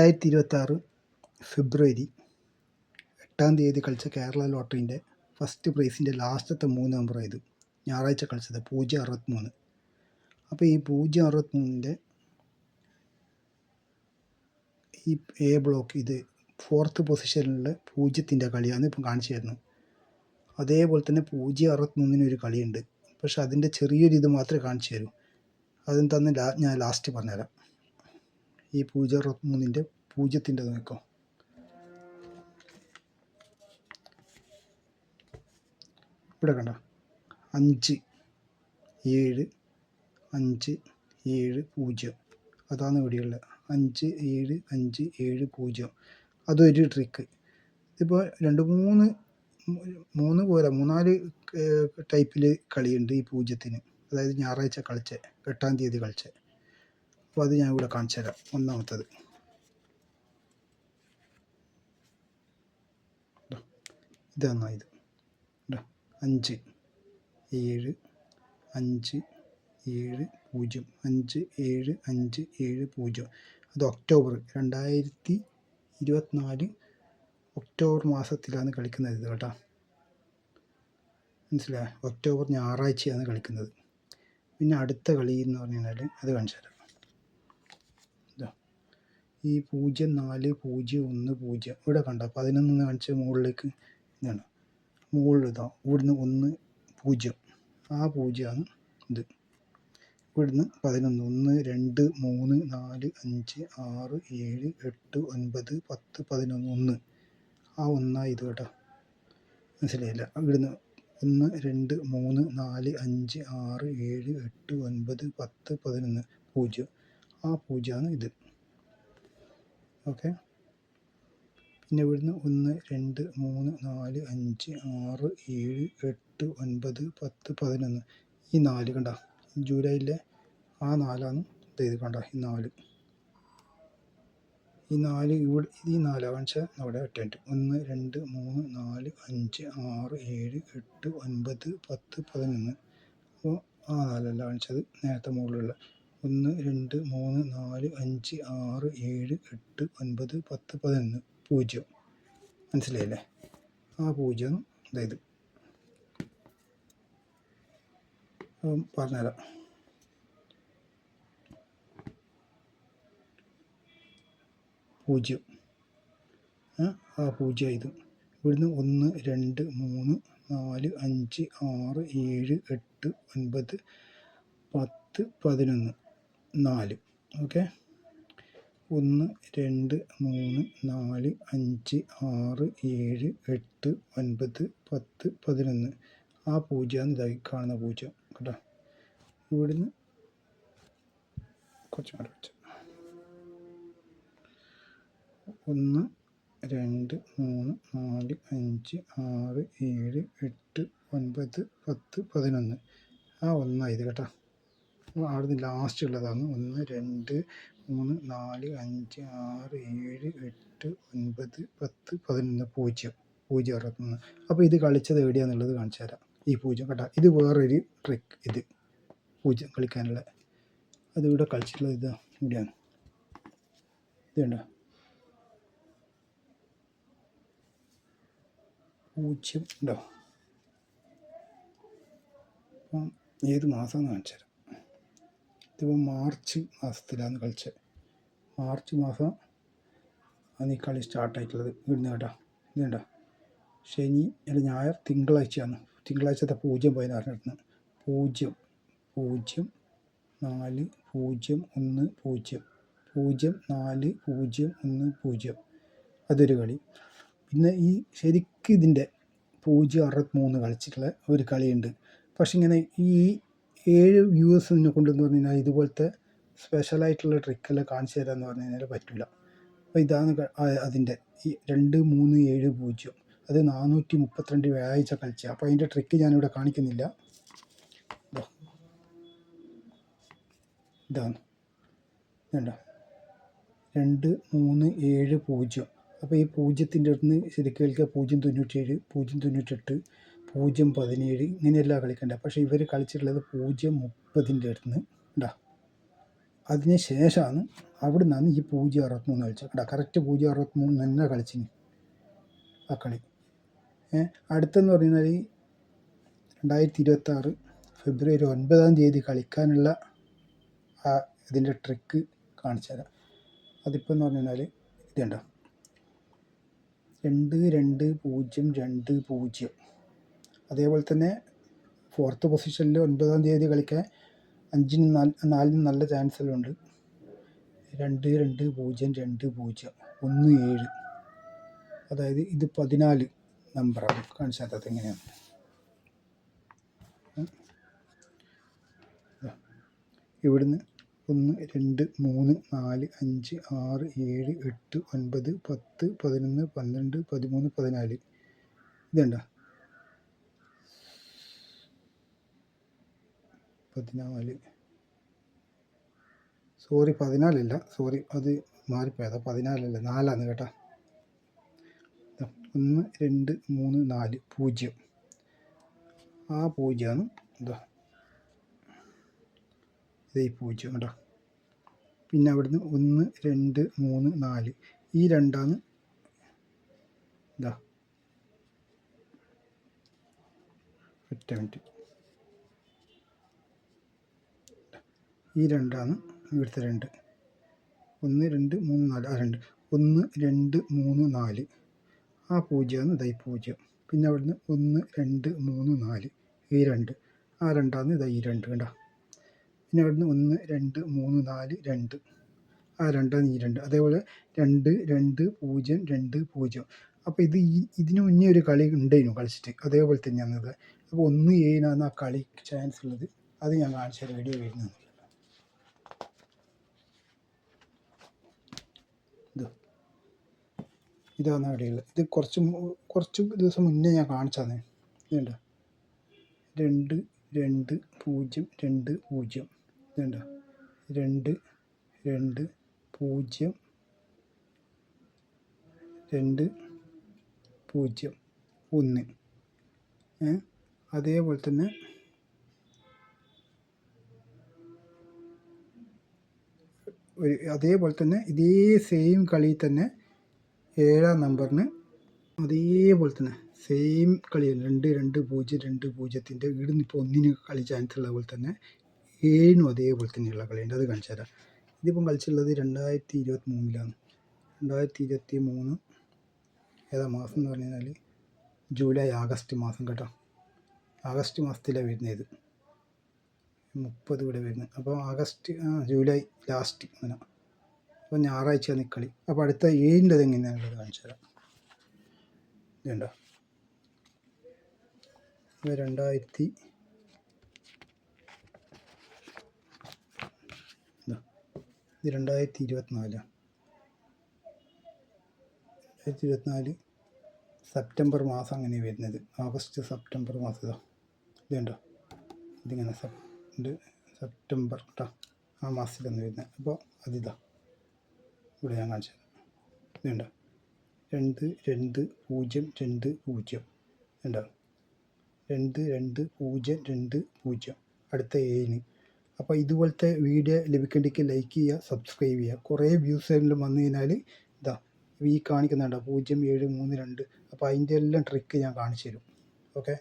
2026 ഫെബ്രുവരി 8-ാം തീയതി കളിച്ച കേരള ലോട്ടറിൻ്റെ ഫസ്റ്റ് പ്രൈസിൻ്റെ ലാസ്റ്റത്തെ 3 നമ്പറാണ് ഇത്. ഞായറാഴ്ച കളിച്ചത് 063. അപ്പോൾ ഈ 063ൻ്റെ ഈ എ ബ്ലോക്ക് ഇത് 4th പൊസിഷനിലുള്ള 0ത്തിൻ്റെ കളിയാണ് ഇപ്പം കാണിച്ചു തരുന്നത്. അതേപോലെ തന്നെ 063 ഒരു കളിയുണ്ട്, പക്ഷെ അതിൻ്റെ ചെറിയൊരു ഇത് മാത്രമേ കാണിച്ചു തരൂ. അതെന്താന്ന് ഞാൻ ലാസ്റ്റ് പറഞ്ഞുതരാം. ഈ 063ൻ്റെ 0ത്തിൻ്റെ നോക്കാം. ഇവിടെ കണ്ട 5 7 5 7 0 അതാണ് ഇവിടെയുള്ളത്. 5 7 5 7 0 അതൊരു ട്രിക്ക്. ഇതിപ്പോൾ 3-4 ടൈപ്പിൽ കളിയുണ്ട് ഈ 0-ത്തിന്. അതായത് ഞായറാഴ്ച കളിച്ച 8-ാം തീയതി കളിച്ച. അപ്പോൾ അത് ഞാൻ ഇവിടെ കാണിച്ചു തരാം. ഒന്നാമത്തത് ഇതാണ്. ഇത് 5 7 5 7 0 5 7 5 7 0. അത് ഒക്ടോബർ 2024 ഒക്ടോബർ മാസത്തിലാണ് കളിക്കുന്നത് ഇത് കേട്ടോ. മനസ്സിലായോ? ഒക്ടോബർ ഞായറാഴ്ചയാണ് കളിക്കുന്നത്. പിന്നെ അടുത്ത കളി എന്ന് പറഞ്ഞു കഴിഞ്ഞാൽ അത് കാണിച്ചു തരാം. ഈ 0 4 0 1 0 ഇവിടെ കണ്ട 11 കാണിച്ച മുകളിലേക്ക് ഇതാണ്. മുകളിൽ ഇതാ ഇവിടുന്ന് 1 0 ആ 0 ആണ് ഇത്. ഇവിടുന്ന് 11 1 2 3 4 5 6 7 8 9 10 11 1 ആ 1 ഇത് കേട്ടോ. മനസ്സിലായില്ല? ഇവിടുന്ന് 1 2 3 4 5 6 7 8 9 10 11 0 ആ 0 ആണ് ഇത്. ഓക്കെ. പിന്നെ ഇവിടുന്ന് 1 2 3 4 5 6 7 8 9 10 11 ഈ 4 കണ്ട ജൂലൈയിലെ ആ 4ആണ് ഇത് കണ്ട. ഈ 4 ഇവിടെ ഈ 4 കാണിച്ചാൽ അവിടെ 1 2 3 4 5 6 7 8 9 10 11 അപ്പോൾ ആ 4അല്ല കാണിച്ചത്, നേരത്തെ മുകളിലുള്ള 1 2 3 4 5 6 7 8 9 10 11 0. മനസ്സിലായില്ലേ? ആ 0 അതായത് പറഞ്ഞുതരാം. പൂജ്യം ആ 0 ഇത്. ഇവിടുന്ന് 1 2 3 4 5 6 7 8 9 10 11 4. ഓക്കെ. 1 2 3 4 5 6 7 8 9 10 11 ആ 0 ഇതായി കാണുന്ന 0 കേട്ടോ. ഇവിടുന്ന് കുറച്ച് മാറി വെച്ച 1 2 3 4 5 6 7 8 9 10 11 ആ 1 ഇത് കേട്ടോ. അവിടുന്ന് ലാസ്റ്റ് ഉള്ളതാണ് 1 2 3 4 5 6 7 8 9 10 11 0 063. അപ്പോൾ ഇത് കളിച്ചത് എവിടെയാണെന്നുള്ളത് കാണിച്ചു തരാം. ഈ 0 കേട്ടോ. ഇത് വേറൊരു ട്രിക്ക്. ഇത് 0 കളിക്കാനുള്ള അതിവിടെ കളിച്ചിട്ടുള്ളത് ഇത് ഇവിടെയാണ്. ഇത് കണ്ടോ 0 ഉണ്ടോ. അപ്പം ഏത് മാസമാണെന്ന് കാണിച്ചു തരാം. ഇതിപ്പോൾ മാർച്ച് മാസത്തിലാണ് കളിച്ചത്. മാർച്ച് മാസം ആണ് ഈ കളി സ്റ്റാർട്ടായിട്ടുള്ളത്. ഇവിടുന്ന് കേട്ടോ. ഇത് കണ്ടോ ശനി അല്ല ഞായർ തിങ്കളാഴ്ചയാണ്. തിങ്കളാഴ്ചത്തെ 0 പോയെന്ന് പറഞ്ഞിരുന്നത് 0 0 4 0 1 0 0 4 0 1 0 അതൊരു കളി. പിന്നെ ഈ ശരിക്കും ഇതിൻ്റെ 063 കളിച്ചിട്ടുള്ള ഒരു കളിയുണ്ട്. പക്ഷെ ഇങ്ങനെ ഈ 7 വ്യൂവേഴ്സിനെ കൊണ്ടെന്ന് പറഞ്ഞു കഴിഞ്ഞാൽ ഇതുപോലത്തെ സ്പെഷ്യലായിട്ടുള്ള ട്രിക്കെല്ലാം കാണിച്ചു തരാമെന്ന് പറഞ്ഞു കഴിഞ്ഞാൽ പറ്റില്ല. അപ്പോൾ ഇതാണ് അതിൻ്റെ ഈ 2 3 7 0 അത് 432 വ്യാഴാഴ്ച കളിച്ച. അപ്പോൾ അതിൻ്റെ ട്രിക്ക് ഞാനിവിടെ കാണിക്കുന്നില്ല. ഇതാണ് വേണ്ട 2 3 7 0. അപ്പോൾ ഈ 0ത്തിൻ്റെ അടുത്ത് നിന്ന് ശരിക്കും കളിക്കുക 097 098 017 ഇങ്ങനെയല്ല കളിക്കേണ്ടത്. പക്ഷേ ഇവർ കളിച്ചിട്ടുള്ളത് 030ൻ്റെ അടുത്ത് നിന്ന് ഉണ്ടാ അതിന് ശേഷമാണ് അവിടെ നിന്നാണ് ഈ 063 കളിച്ചത്. കേട്ടോ, കറക്റ്റ് 063 തന്നെ കളിച്ചിന് ആ കളി. അടുത്തെന്ന് പറഞ്ഞാൽ 2026 ഫെബ്രുവരി 9 കളിക്കാനുള്ള ആ ഇതിൻ്റെ ട്രിക്ക് കാണിച്ചു തരാം. അതിപ്പോൾ എന്ന് പറഞ്ഞു കഴിഞ്ഞാൽ ഇതുണ്ടോ, 2-2-0-2-0. അതേപോലെ തന്നെ 4th പൊസിഷനിൽ 9 കളിക്കാൻ 5-4 നല്ല ചാൻസ് എല്ലാം ഉണ്ട്. 2-2-0-2-0 1-7. അതായത് ഇത് 14 നമ്പറാണ്. കാണിച്ചാത്തത് എങ്ങനെയാണ്. ഇവിടുന്ന് 1, 2, 3, 4, 5, 6, 7, 8, 9, 10, 11, 12, 13, 14. ഇതുണ്ടോ, 14. സോറി 14 സോറി, അത് മാറിപ്പോയതാ. 14 4 കേട്ടോ. 1, 2, 3, 4 0. ആ 0 ഇതാ, ഇത് 0 കേട്ടോ. പിന്നെ അവിടുന്ന് 1, 2, 3, 4 ഈ 2 ഇതാ. ഒറ്റ മിനിറ്റ്. ഈ 2 ഇവിടുത്തെ 2. 1, 2, 3, 4 ആ 2. 1, 2, 3, 4 ആ 0 ഇതായി 0. പിന്നെ അവിടുന്ന് 1, 2, 3, 4 ഈ 2 ആ 2 ഇതായി 2 കേട്ടോ. പിന്നെ അവിടുന്ന് 1, 2, 3, 4 2 ആ 2 ഈ 2. അതേപോലെ 2, 2, 0, 2, 0. അപ്പോൾ ഇതിന് മുന്നേ ഒരു കളി ഉണ്ടായിരുന്നു കളിച്ചിട്ട്, അതേപോലെ തന്നെയാണിത്. അപ്പോൾ 1-7 ആ കളി ചാൻസ് ഉള്ളത്. അത് ഞാൻ കാണിച്ച വീഡിയോ വരുന്നത്. ഇതാണ് അവിടെയുള്ളത്. ഇത് കുറച്ച് ദിവസം മുന്നേ ഞാൻ കാണിച്ചതാണ്. ഇതുണ്ട് 2, 2, 0, 2, 0. ഇതുണ്ട് 2, 2, 0, 2, 0, 1. അതേപോലെ തന്നെ ഇതേ സെയിം കളി തന്നെ 7ാം നമ്പറിന് അതേപോലെ തന്നെ സെയിം കളിയാണ്. 2, 2, 0, 2, 0ത്തിൻ്റെ ഇവിടുന്ന് ഇപ്പോൾ 1 കളി ചാൻസ് ഉള്ള പോലെ തന്നെ 7 അതേപോലെ തന്നെയുള്ള കളിയുണ്ട്. അത് കാണിച്ചു തരാം. ഇതിപ്പം കളിച്ചുള്ളത് 2023. 2023 ഏതാ മാസം എന്ന് പറഞ്ഞു കഴിഞ്ഞാൽ ജൂലൈ ആഗസ്റ്റ് മാസം കേട്ടോ. ആഗസ്റ്റ് മാസത്തിലാണ് വരുന്നത്. 30 ഇവിടെ വരുന്നത്. അപ്പോൾ ജൂലൈ ലാസ്റ്റ് അങ്ങനെ. അപ്പോൾ ഞായറാഴ്ചയാണ് കളി. അപ്പോൾ അടുത്ത 7ൻ്റെത് എങ്ങനെയാണുള്ളത് കാണിച്ചു തരാം. ഇതുണ്ടോ, 2024 സെപ്റ്റംബർ മാസം അങ്ങനെ വരുന്നത്. ആഗസ്റ്റ് സെപ്റ്റംബർ മാസം ഇതുണ്ടോ, ഇതിങ്ങനെ സെപ്റ്റംബർ കേട്ടോ, ആ മാസത്തിലാണ് വരുന്നത്. അപ്പോൾ അതിതാ ഇവിടെ ഞാൻ കാണിച്ചത്. ഇതുണ്ടോ 2, 2, 0, 2, 0 ഉണ്ടോ, 2, 2, 0, 2, 0 അടുത്ത 7. അപ്പോൾ ഇതുപോലത്തെ വീഡിയോ ലഭിക്കേണ്ടിക്ക് ലൈക്ക് ചെയ്യുക, സബ്സ്ക്രൈബ് ചെയ്യുക. കുറേ വ്യൂസ് എല്ലാം വന്നു കഴിഞ്ഞാൽ ഇതാ ഈ കാണിക്കുന്നുണ്ടോ 0732. അപ്പോൾ അതിൻ്റെ എല്ലാം ട്രിക്ക് ഞാൻ കാണിച്ചു തരും. ഓക്കെ.